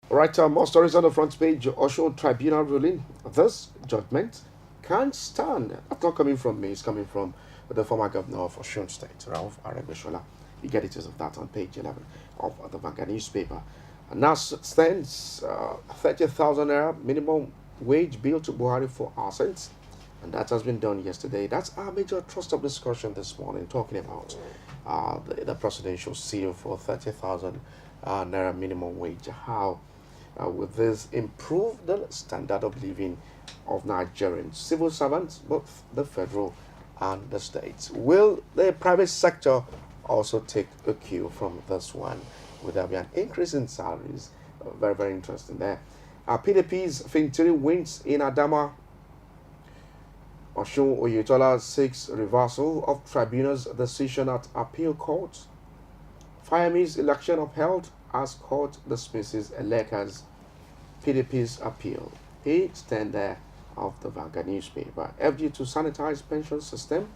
Right, more stories on the front page. Osho Tribunal ruling. This judgment can't stand. That's not coming from me. It's coming from the former governor of Osun State, Ralph Aregbesola. You get details of that on page 11 of the Vanguard newspaper. And now stands 30,000 naira minimum wage bill to Buhari for assets. And that has been done yesterday. That's our major thrust of discussion this morning, talking about the presidential seal for 30,000 naira minimum wage. How will this improve the standard of living of Nigerians, civil servants, both the federal and the states? Will the private sector also take a cue from this one? Will there be an increase in salaries? Very, very interesting there. PDP's Fintiri wins in Adama. Osun Oyetola seeks reversal of tribunal's decision at appeal court. Fayemi's election upheld as court dismisses Eleka's PDP's appeal. Page 10 there of the Vanguard newspaper. FG to sanitize pension system,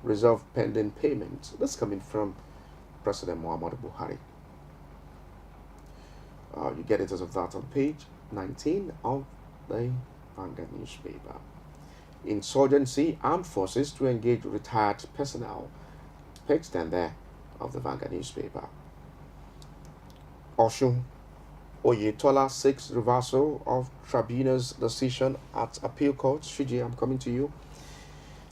resolve pending payment. That's coming from President Muhammadu Buhari. You get it as of that on page 19 of the Vanguard newspaper. Insurgency, armed forces to engage retired personnel. Page 10 there of the Vanguard newspaper. Osun Oyetola seeks reversal of tribunal's decision at appeal court. Shiji, I'm coming to you.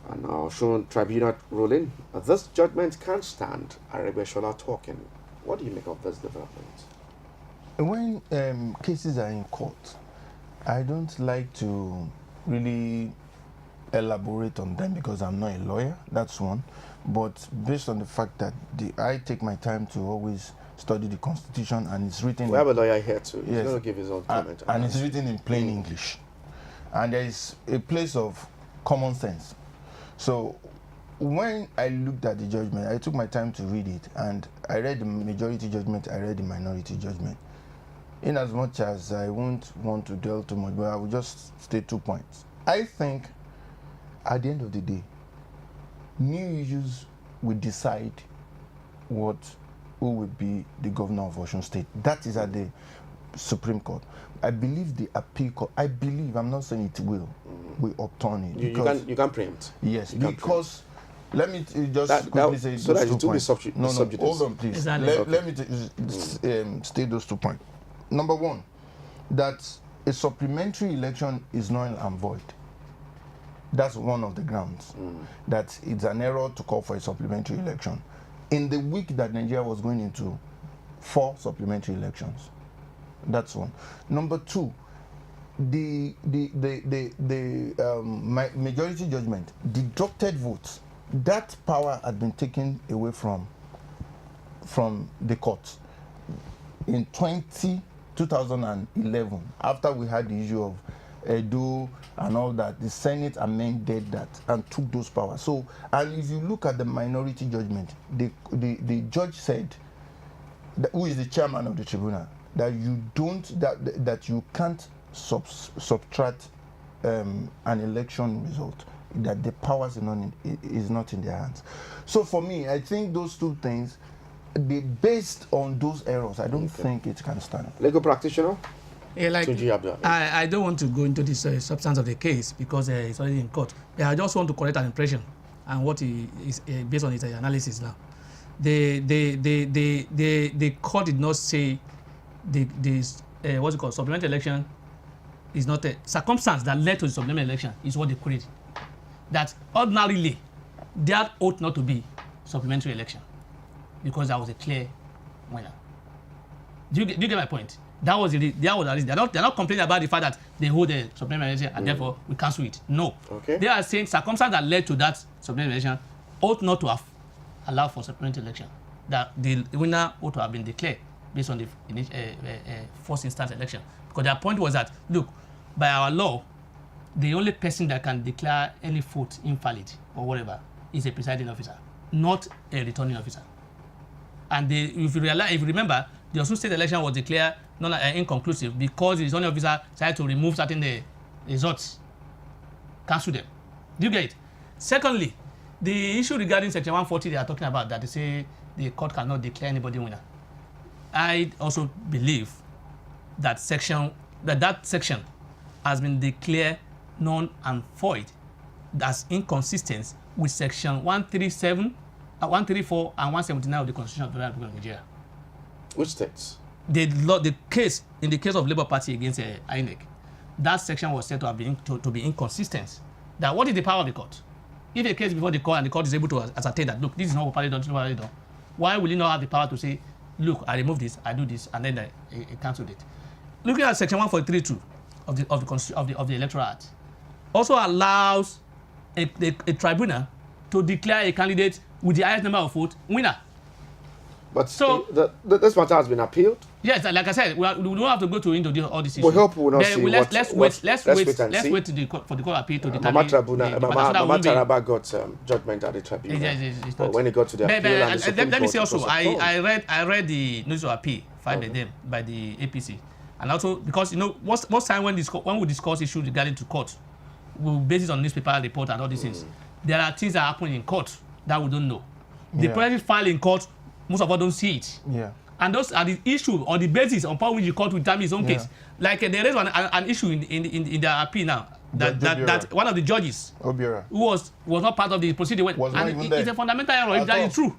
And Osun Tribunal ruling. This judgment can't stand. Aregbesola talking. What do you make of this development? When cases are in court, I don't like to really elaborate on them because I'm not a lawyer. That's one. But based on the fact that I take my time to always study the Constitution, and it's written. We have a lawyer here too. He's yes, going to give his own comment. And it's written in plain English. And there is a place of common sense. So when I looked at the judgment, I took my time to read it, and I read the majority judgment, I read the minority judgment. In as much as I won't want to dwell too much, but I will just state 2 points. I think at the end of the day, new issues will decide who will be the governor of Osun State. That is at the Supreme Court. I believe the appeal court, I'm not saying it will upturn it. You can preempt. Yes, because let me just quickly say so those that 2 points. No, hold on, please. Exactly. Let me state those 2 points. Number one, that a supplementary election is null and void. That's one of the grounds. That it's an error to call for a supplementary election. In the week that Nigeria was going into 4 supplementary elections. That's one. Number two, the majority judgment, deducted votes, that power had been taken away from the court in 2011, after we had the issue of Edo and all that. The Senate amended that and took those powers. So, and if you look at the minority judgment, the judge said, who is the chairman of the tribunal, that you can't subtract an election result, that the powers is not in their hands. So for me, I think those 2 things, based on those errors, I don't think it can stand. Legal practitioner? Yeah, like, TUNJI. I don't want to go into this substance of the case because it's already in court. I just want to correct an impression and what is based on his analysis now. The court did not say what's it called, supplementary election is not a circumstance that led to the supplementary election is what they queried. That ordinarily there ought not to be supplementary election because that was a clear winner. Do you get my point? That was the reason. They're not complaining about the fact that they hold a supplementary election and therefore we cancel it. No. Okay. They are saying circumstances that led to that supplementary election ought not to have allowed for supplementary election. That the winner ought to have been declared based on the first instance election. Because their point was that, look, by our law, the only person that can declare any vote invalid or whatever is a presiding officer, not a returning officer. And if you remember, the Osun State election was declared inconclusive because the returning officer decided to remove certain results, cancel them. Do you get it? Secondly, the issue regarding Section 140 they are talking about, that they say the court cannot declare anybody winner. I also believe that section has been declared null and void as inconsistent with section 137, 134 and 179 of the Constitution of the Federal Republic of Nigeria. Which states? The case in the case of Labour Party against INEC, that section was said to have been to be inconsistent. That what is the power of the court? If a case before the court and the court is able to ascertain that, look, this is not properly done, why will you not have the power to say, look, I remove this, I do this, and then I cancel it? Looking at section 143(2) of the Electoral Act, also allows a tribunal to declare a candidate with the highest number of votes winner. But so this matter has been appealed. Yes, like I said, we don't have to go into all these issues. We hope we will not see let's wait for the court appeal to determine. Mama Taraba got judgment at the tribunal. But when it got to the appeal, let me say also, I read the notice of appeal filed by them by the APC, and also because most time when we discuss issues regarding to court, we base it on newspaper report and all these things. There are things that happen in court that we don't know. The president filed in court. Most of us don't see it. Yeah. And those are the issue or the basis upon which the court will determine his own case. Like there is an issue in the appeal now that one of the judges Obiora, who was not part of the procedure and it's a fundamental error if that is true.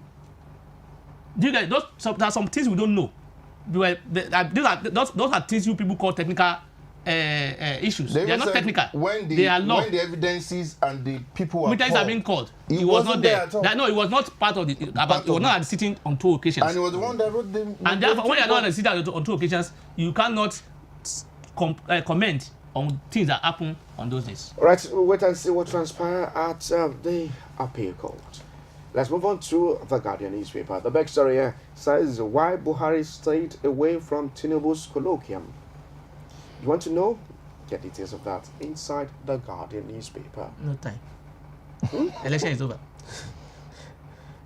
Do you guys, there are some things we don't know. Those are things you people call technical issues. They are not technical. They are law. When the evidences and the people were witnesses are being called, he was not there. No, he was not part of the. He was not sitting on 2 occasions. And he was the one that wrote them. And therefore, when you are not sitting on 2 occasions, you cannot comment on things that happen on those days. All right, we'll wait and see what transpires at the appeal court. Let's move on to the Guardian newspaper. The back story here says why Buhari stayed away from Tinubu's colloquium. You want to know? Get details of that inside the Guardian newspaper. No time. Election is over.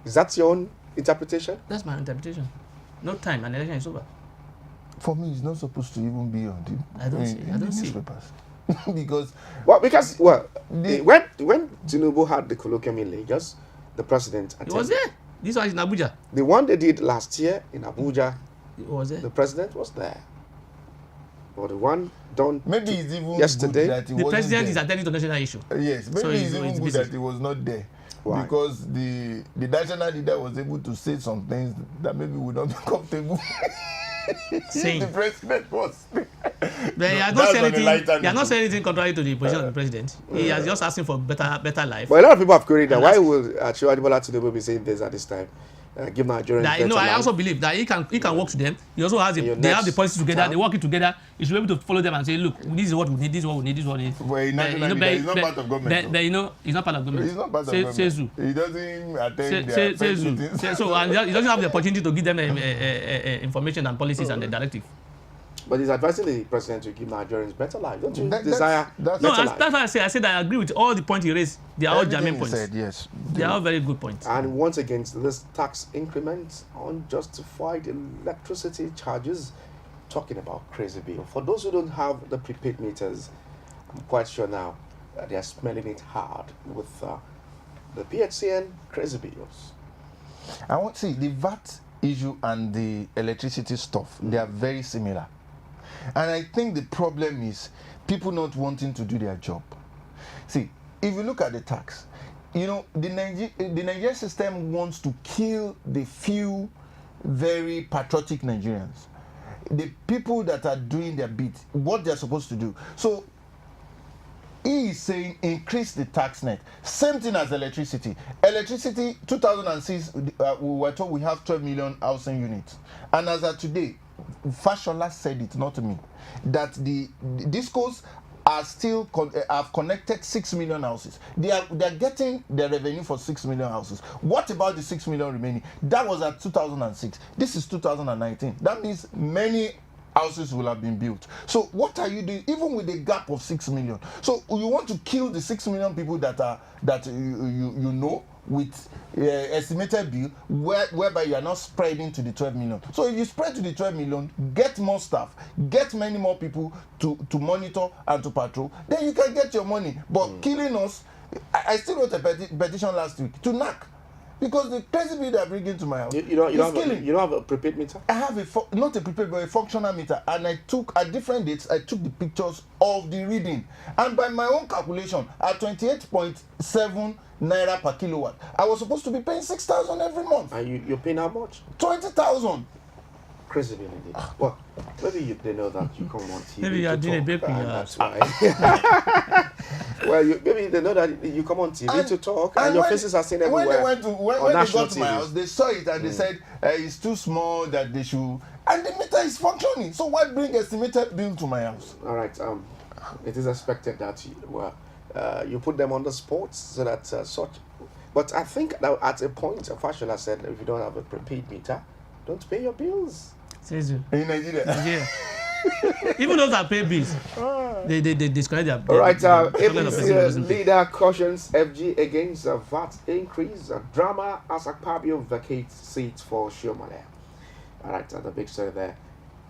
Is that your own interpretation? That's my interpretation. No time and election is over. For me, it's not supposed to even be on the newspapers. because when Tinubu had the colloquium in Lagos, the president attended. He was there. This was in Abuja. The one they did last year in Abuja, he was there. The president was there. But the one done maybe it's even yesterday, good that he the president there. is attending to national issue. Yes, maybe it's even good that he was not there. Why? Because the national leader was able to say some things that maybe would not be comfortable. Saying the president was. They are not saying anything contrary to the position of the president. He is just asking for better life. But a lot of people have queried that why will Achiwadibola Tinubu be saying this at this time? Give Nigerians better life. I also believe that he can work to them. He also has they have the policies together. They work it together. He should be able to follow them and say, look, this is what we need. This is what we need. This is what we need. Well, he's not part of government. He's not part of government. He's not part of government. He doesn't attend their meetings. So and he doesn't have the opportunity to give them information and policies and the directive. But he's advising the president to give Nigerians better life. Don't you desire better life? That's why I said I agree with all the points he raised. They are all germane points. Yes. They are all very good points. And once again, this tax increment on justified electricity charges, talking about crazy bill. For those who don't have the prepaid meters, I'm quite sure now they are smelling it hard with the PHCN crazy bills. I want to see the VAT issue and the electricity stuff. They are very similar. And I think the problem is people not wanting to do their job. See, if you look at the tax, the Nigerian system wants to kill the few very patriotic Nigerians. The people that are doing their bit, what they're supposed to do. So he is saying increase the tax net. Same thing as electricity. Electricity, 2006, we were told we have 12 million housing units. And as of today, Fashola said it, not me, that the discos are still have connected 6 million houses. They are getting their revenue for 6 million houses. What about the 6 million remaining? That was at 2006. This is 2019. That means many houses will have been built. So what are you doing, even with a gap of 6 million? So you want to kill the 6 million people that you know with estimated bill whereby you are not spreading to the 12 million. So if you spread to the 12 million, get more staff, get many more people to monitor and to patrol, then you can get your money. But killing us, I still wrote a petition last week to NAC. because the crazy bill they're bringing to my house You don't is have killing. you don't have a prepaid meter? I have not a prepaid but a functional meter, and I took at different dates. I took the pictures of the reading, and by my own calculation, at 28.7 naira per kilowatt, I was supposed to be paying 6,000 every month. And you're paying how much? 20,000. Crazy bill indeed. Well, maybe they know that you come on TV. Maybe you are to doing a talk, bakery, and yeah. that's why. Well, maybe they know that you come on TV to talk, and your faces are seen everywhere. When they got to my house, they saw it and they said it's too small that they should. And the meter is functioning. So why bring estimated bill to my house? All right. It is expected that you put them on the spot so that such. But I think that at a point, Fashola said, if you don't have a prepaid meter, don't pay your bills. Says you. In Nigeria. Yeah. Even those that pay bills, they disconnect their. All right. disconnect the APC leader cautions FG against VAT increase. Drama as Akpabio vacates seats for Shiomale. All right. The big story there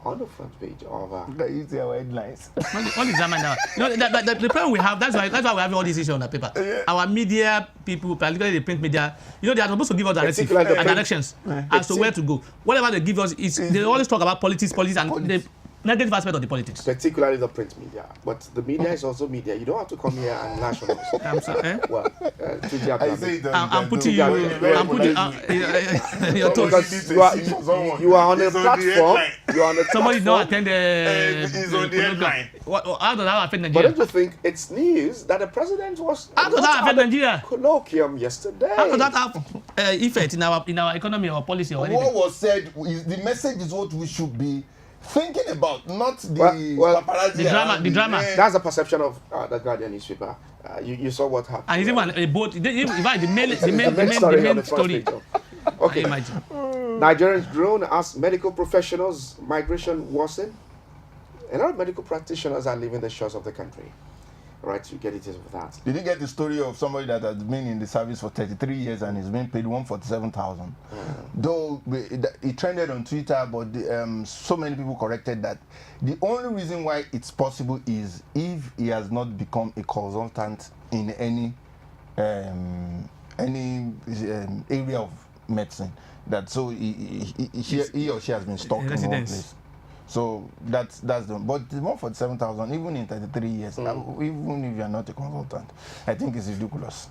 on the front page of. You see our headlines. All the drama now. You know, the problem we have. That's why we have all these issues on the paper. Yeah. Our media people, particularly the print media, you know, they are supposed to give us directions Particularly the and print- directions as to where to go. Whatever they give us is they always talk about politics, and the negative aspect of the politics. Particularly the print media, but the media is also media. You don't have to come here and lash on us. I'm sorry. Eh? Well, TUNJI I say it. I'm putting you. I'm putting your toes. because you are on a platform. You are on a Somebody platform. not attend It's on the headline. How does that affect But Nigeria? don't you think it's news that the president was How does that affect Nigeria? colloquium yesterday? How does that have effect in our economy or policy or anything? What was said is the message is what we should be thinking about, not the Well, paparazzi. the drama- around the drama. That's the perception of the Guardian newspaper. You saw what happened. And it's even a boat. In fact, the main story on the front story. page. Okay. Imagine. Nigerians groan as medical professionals migration worsen. A lot of medical practitioners are leaving the shores of the country. Right, you get it with that. Did you get the story of somebody that has been in the service for 33 years and is being paid 147,000? Though it trended on Twitter, but so many people corrected that. The only reason why it's possible is if he has not become a consultant in any area of medicine. That so he or she has been stuck in one place. So that's the but the 147,000 even in 33 years, even if you are not a consultant, I think it's ridiculous.